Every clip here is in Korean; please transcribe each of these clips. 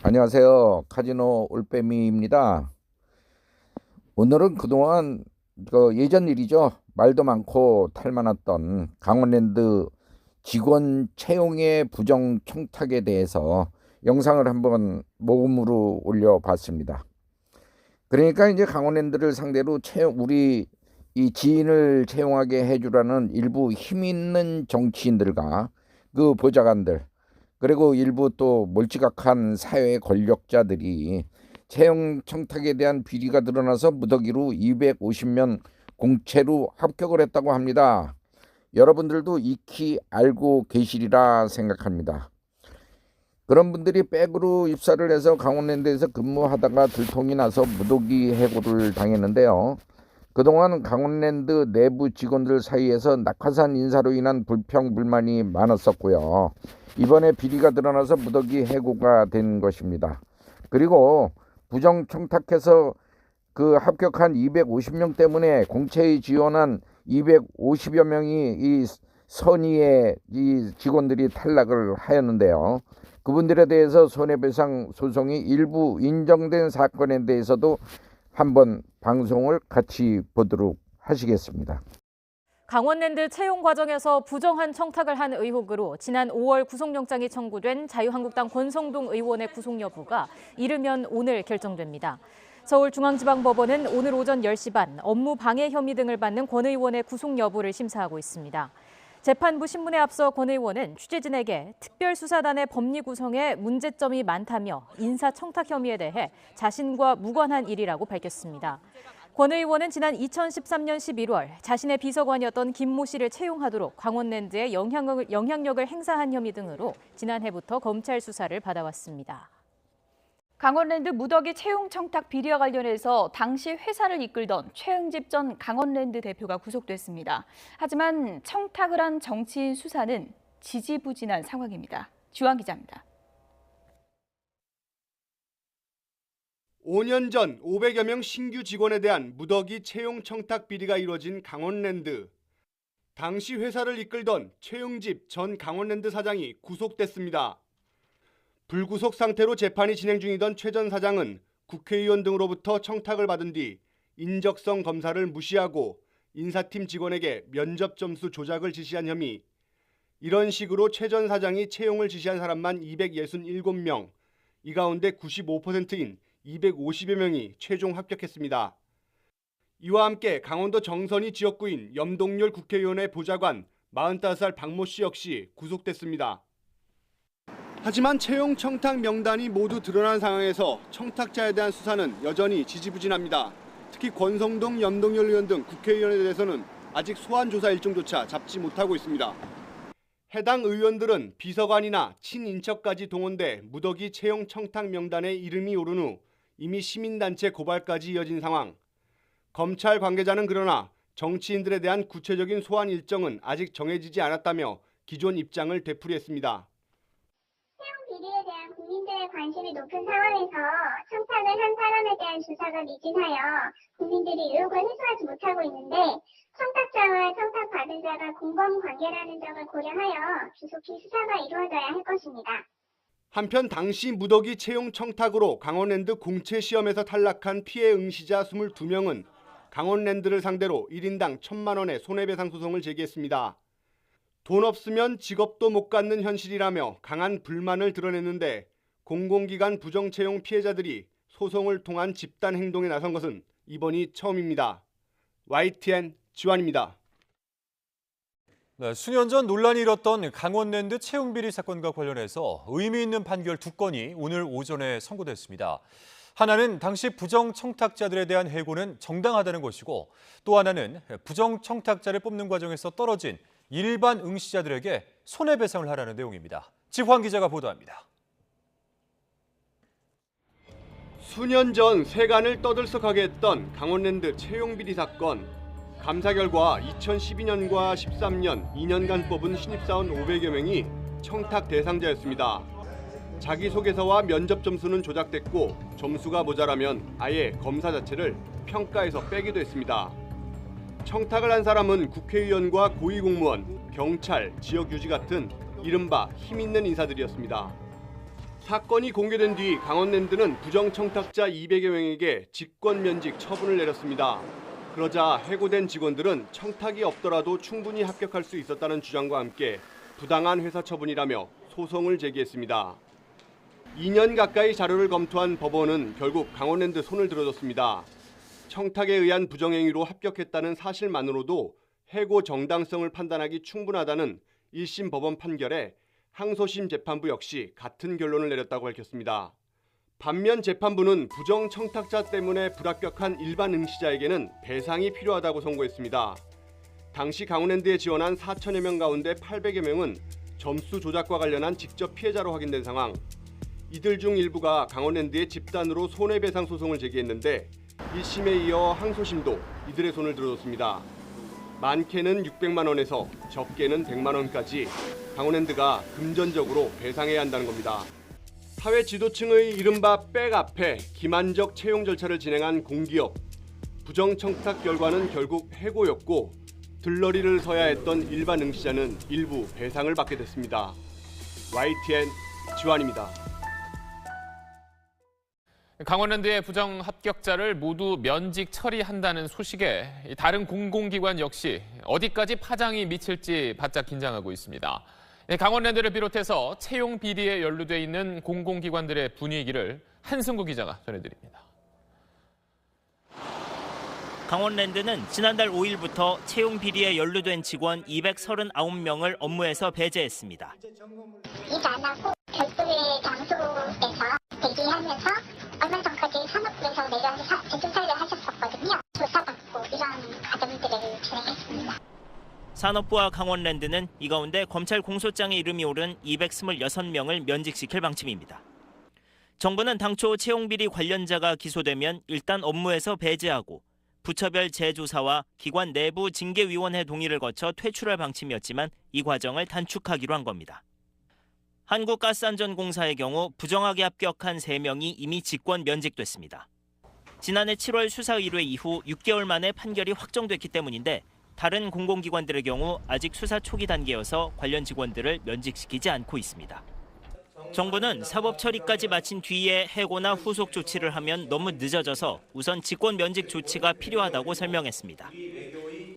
안녕하세요. 카지노 올빼미입니다. 오늘은 그동안 예전 일이죠. 말도 많고 탈 많았던 강원랜드 직원 채용의 부정 청탁에 대해서 영상을 한번 모음으로 올려봤습니다. 그러니까 이제 강원랜드를 상대로 우리 이 지인을 채용하게 해주라는 일부 힘 있는 정치인들과 그 보좌관들, 그리고 일부 또 몰지각한 사회 권력자들이 채용 청탁에 대한 비리가 드러나서 무더기로 250명 공채로 합격을 했다고 합니다. 여러분들도 익히 알고 계시리라 생각합니다. 그런 분들이 백으로 입사를 해서 강원랜드에서 근무하다가 들통이 나서 무더기 해고를 당했는데요. 그동안 강원랜드 내부 직원들 사이에서 낙하산 인사로 인한 불평 불만이 많았었고요. 이번에 비리가 드러나서 무더기 해고가 된 것입니다. 그리고 부정 청탁해서 그 합격한 250명 때문에 공채에 지원한 250여 명이 이 선의의 이 직원들이 탈락을 하였는데요. 그분들에 대해서 손해배상 소송이 일부 인정된 사건에 대해서도 한번 방송을 같이 보도록 하시겠습니다. 강원랜드 채용 과정에서 부정한 청탁을 한 의혹으로 지난 5월 구속영장이 청구된 자유한국당 권성동 의원의 구속 여부가 이르면 오늘 결정됩니다. 서울중앙지방법원은 오늘 오전 10시 반 업무 방해 혐의 등을 받는 권 의원의 구속 여부를 심사하고 있습니다. 재판부 신문에 앞서 권 의원은 취재진에게 특별수사단의 법리 구성에 문제점이 많다며 인사청탁 혐의에 대해 자신과 무관한 일이라고 밝혔습니다. 권 의원은 지난 2013년 11월 자신의 비서관이었던 김모 씨를 채용하도록 강원랜드에 영향력을 행사한 혐의 등으로 지난해부터 검찰 수사를 받아왔습니다. 강원랜드 무더기 채용 청탁 비리와 관련해서 당시 회사를 이끌던 최응집 전 강원랜드 대표가 구속됐습니다. 하지만 청탁을 한 정치인 수사는 지지부진한 상황입니다. 주한 기자입니다. 5년 전 500여 명 신규 직원에 대한 무더기 채용 청탁 비리가 이뤄진 강원랜드. 당시 회사를 이끌던 최응집 전 강원랜드 사장이 구속됐습니다. 불구속 상태로 재판이 진행 중이던 최 전 사장은 국회의원 등으로부터 청탁을 받은 뒤 인적성 검사를 무시하고 인사팀 직원에게 면접 점수 조작을 지시한 혐의. 이런 식으로 최 전 사장이 채용을 지시한 사람만 267명, 이 가운데 95%인 250여 명이 최종 합격했습니다. 이와 함께 강원도 정선이 지역구인 염동열 국회의원의 보좌관 45살 박모 씨 역시 구속됐습니다. 하지만 채용 청탁 명단이 모두 드러난 상황에서 청탁자에 대한 수사는 여전히 지지부진합니다. 특히 권성동, 염동열 의원 등 국회의원에 대해서는 아직 소환 조사 일정조차 잡지 못하고 있습니다. 해당 의원들은 비서관이나 친인척까지 동원돼 무더기 채용 청탁 명단에 이름이 오른 후 이미 시민단체 고발까지 이어진 상황. 검찰 관계자는 그러나 정치인들에 대한 구체적인 소환 일정은 아직 정해지지 않았다며 기존 입장을 되풀이했습니다. 채용 비리에 대한 국민들의 관심이 높은 상황에서 청탁을 한 사람에 대한 수사가 미진하여 국민들이 의혹을 해소하지 못하고 있는데 청탁자와 청탁받은 자가 공범 관계라는 점을 고려하여 조속히 수사가 이루어져야 할 것입니다. 한편 당시 무더기 채용 청탁으로 강원랜드 공채 시험에서 탈락한 피해 응시자 22명은 강원랜드를 상대로 1인당 1,000만 원의 손해배상 소송을 제기했습니다. 돈 없으면 직업도 못 갖는 현실이라며 강한 불만을 드러냈는데 공공기관 부정채용 피해자들이 소송을 통한 집단 행동에 나선 것은 이번이 처음입니다. YTN 지환입니다. 네, 수년 전 논란이 일었던 강원랜드 채용비리 사건과 관련해서 의미 있는 판결 2건이 오늘 오전에 선고됐습니다. 하나는 당시 부정 청탁자들에 대한 해고는 정당하다는 것이고, 또 하나는 부정 청탁자를 뽑는 과정에서 떨어진 일반 응시자들에게 손해배상을 하라는 내용입니다. 지환 기자가 보도합니다. 수년 전 세간을 떠들썩하게 했던 강원랜드 채용비리 사건. 감사 결과 2012년과 13년 2년간 뽑은 신입사원 500여 명이 청탁 대상자였습니다. 자기소개서와 면접 점수는 조작됐고 점수가 모자라면 아예 검사 자체를 평가에서 빼기도 했습니다. 청탁을 한 사람은 국회의원과 고위공무원, 경찰, 지역유지 같은 이른바 힘있는 인사들이었습니다. 사건이 공개된 뒤 강원랜드는 부정청탁자 200여 명에게 직권면직 처분을 내렸습니다. 그러자 해고된 직원들은 청탁이 없더라도 충분히 합격할 수 있었다는 주장과 함께 부당한 회사 처분이라며 소송을 제기했습니다. 2년 가까이 자료를 검토한 법원은 결국 강원랜드 손을 들어줬습니다. 청탁에 의한 부정행위로 합격했다는 사실만으로도 해고 정당성을 판단하기 충분하다는 1심 법원 판결에 항소심 재판부 역시 같은 결론을 내렸다고 밝혔습니다. 반면 재판부는 부정청탁자 때문에 불합격한 일반 응시자에게는 배상이 필요하다고 선고했습니다. 당시 강원랜드에 지원한 4천여 명 가운데 800여 명은 점수 조작과 관련한 직접 피해자로 확인된 상황. 이들 중 일부가 강원랜드에 집단으로 손해배상 소송을 제기했는데 1심에 이어 항소심도 이들의 손을 들어줬습니다. 많게는 600만 원에서 적게는 100만 원까지 강원랜드가 금전적으로 배상해야 한다는 겁니다. 사회 지도층의 이른바 백 앞에 기만적 채용 절차를 진행한 공기업. 부정청탁 결과는 결국 해고였고 들러리를 서야 했던 일반 응시자는 일부 배상을 받게 됐습니다. YTN 지환입니다. 강원랜드의 부정 합격자를 모두 면직 처리한다는 소식에 다른 공공기관 역시 어디까지 파장이 미칠지 바짝 긴장하고 있습니다. 강원랜드를 비롯해서 채용 비리에 연루돼 있는 공공기관들의 분위기를 한승구 기자가 전해드립니다. 강원랜드는 지난달 5일부터 채용 비리에 연루된 직원 239명을 업무에서 배제했습니다. 일 안 하고 별도의 장소에서 대기하면서 얼마 전까지 산업부에서 내려와서 재조사를 하셨었거든요. 조사받고 이런 과정들을 진행했습니다. 산업부와 강원랜드는 이 가운데 검찰 공소장에 이름이 오른 226명을 면직시킬 방침입니다. 정부는 당초 채용 비리 관련자가 기소되면 일단 업무에서 배제하고 부처별 재조사와 기관 내부 징계위원회 동의를 거쳐 퇴출할 방침이었지만 이 과정을 단축하기로 한 겁니다. 한국가스안전공사의 경우 부정하게 합격한 3명이 이미 직권 면직됐습니다. 지난해 7월 수사 의뢰 이후 6개월 만에 판결이 확정됐기 때문인데 다른 공공기관들의 경우 아직 수사 초기 단계여서 관련 직원들을 면직시키지 않고 있습니다. 정부는 사법 처리까지 마친 뒤에 해고나 후속 조치를 하면 너무 늦어져서 우선 직권 면직 조치가 필요하다고 설명했습니다.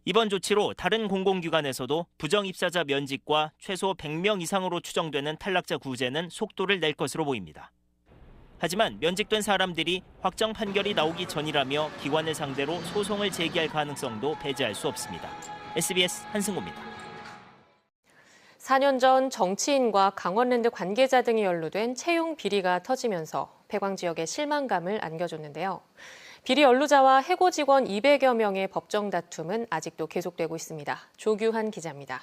이번 조치로 다른 공공기관에서도 부정 입사자 면직과 최소 100명 이상으로 추정되는 탈락자 구제는 속도를 낼 것으로 보입니다. 하지만 면직된 사람들이 확정 판결이 나오기 전이라며 기관을 상대로 소송을 제기할 가능성도 배제할 수 없습니다. SBS 한승우입니다. 4년 전 정치인과 강원랜드 관계자 등이 연루된 채용 비리가 터지면서 배광 지역에 실망감을 안겨줬는데요. 비리 연루자와 해고 직원 200여 명의 법정 다툼은 아직도 계속되고 있습니다. 조규환 기자입니다.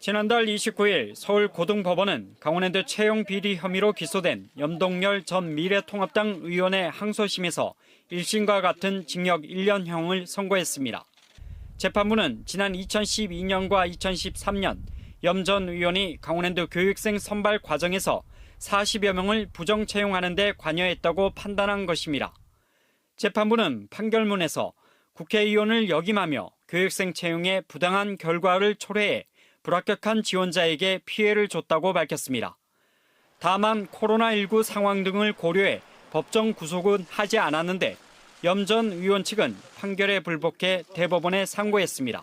지난달 29일 서울고등법원은 강원랜드 채용 비리 혐의로 기소된 염동열 전 미래통합당 의원의 항소심에서 1심과 같은 징역 1년형을 선고했습니다. 재판부는 지난 2012년과 2013년 염 전 의원이 강원랜드 교육생 선발 과정에서 40여 명을 부정 채용하는 데 관여했다고 판단한 것입니다. 재판부는 판결문에서 국회의원을 역임하며 교육생 채용에 부당한 결과를 초래해 불합격한 지원자에게 피해를 줬다고 밝혔습니다. 다만 코로나19 상황 등을 고려해 법정 구속은 하지 않았는데 염 전 의원 측은 판결에 불복해 대법원에 상고했습니다.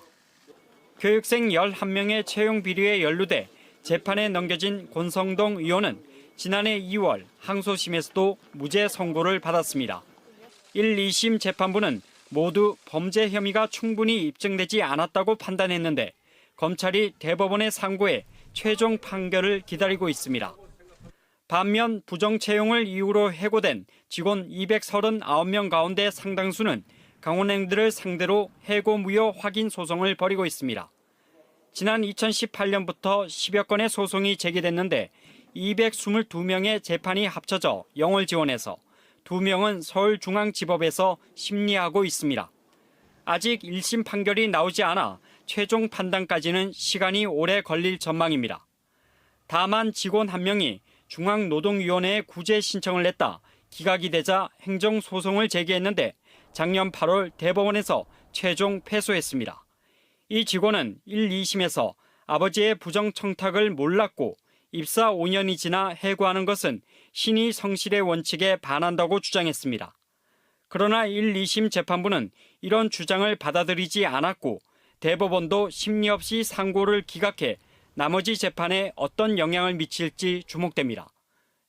교육생 11명의 채용 비리에 연루돼 재판에 넘겨진 권성동 의원은 지난해 2월 항소심에서도 무죄 선고를 받았습니다. 1, 2심 재판부는 모두 범죄 혐의가 충분히 입증되지 않았다고 판단했는데 검찰이 대법원에 상고해 최종 판결을 기다리고 있습니다. 반면 부정 채용을 이유로 해고된 직원 239명 가운데 상당수는 강원랜드를 상대로 해고 무효 확인 소송을 벌이고 있습니다. 지난 2018년부터 10여 건의 소송이 제기됐는데 222명의 재판이 합쳐져 영월 지원해서 2명은 서울중앙지법에서 심리하고 있습니다. 아직 1심 판결이 나오지 않아 최종 판단까지는 시간이 오래 걸릴 전망입니다. 다만 직원 1명이 중앙노동위원회에 구제 신청을 냈다 기각이 되자 행정소송을 제기했는데 작년 8월 대법원에서 최종 패소했습니다. 이 직원은 1, 2심에서 아버지의 부정청탁을 몰랐고 입사 5년이 지나 해고하는 것은 신의 성실의 원칙에 반한다고 주장했습니다. 그러나 1, 2심 재판부는 이런 주장을 받아들이지 않았고 대법원도 심리 없이 상고를 기각해 나머지 재판에 어떤 영향을 미칠지 주목됩니다.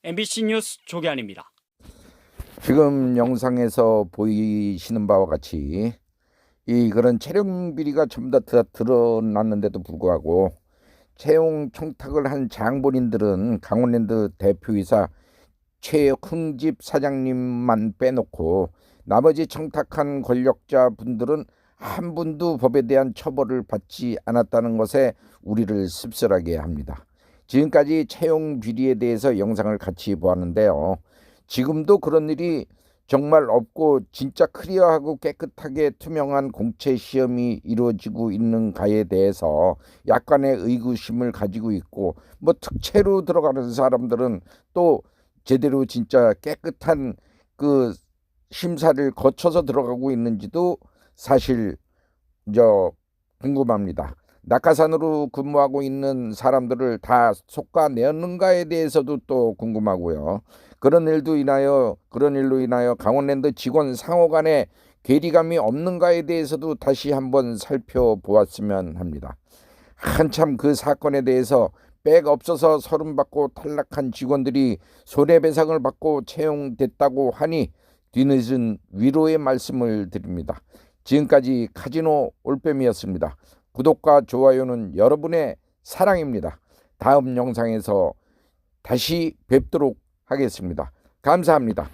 MBC 뉴스 조계환입니다. 지금 영상에서 보이시는 바와 같이 그런 채용 비리가 전부 다 드러났는데도 불구하고 채용 청탁을 한 장본인들은 강원랜드 대표이사 최흥집 사장님만 빼놓고 나머지 청탁한 권력자 분들은 한 분도 법에 대한 처벌을 받지 않았다는 것에 우리를 씁쓸하게 합니다. 지금까지 채용 비리에 대해서 영상을 같이 보았는데요. 지금도 그런 일이 정말 없고 진짜 클리어하고 깨끗하게 투명한 공채 시험이 이루어지고 있는가에 대해서 약간의 의구심을 가지고 있고 특채로 들어가는 사람들은 또 제대로 진짜 깨끗한 그 심사를 거쳐서 들어가고 있는지도 사실 궁금합니다. 낙하산으로 근무하고 있는 사람들을 다 속아내었는가에 대해서도 또 궁금하고요. 그런 일로 인하여 강원랜드 직원 상호 간에 괴리감이 없는가에 대해서도 다시 한번 살펴보았으면 합니다. 한참 그 사건에 대해서 백 없어서 서름받고 탈락한 직원들이 손해배상을 받고 채용됐다고 하니 뒤늦은 위로의 말씀을 드립니다. 지금까지 카지노 올빼미였습니다. 구독과 좋아요는 여러분의 사랑입니다. 다음 영상에서 다시 뵙도록 하겠습니다. 감사합니다.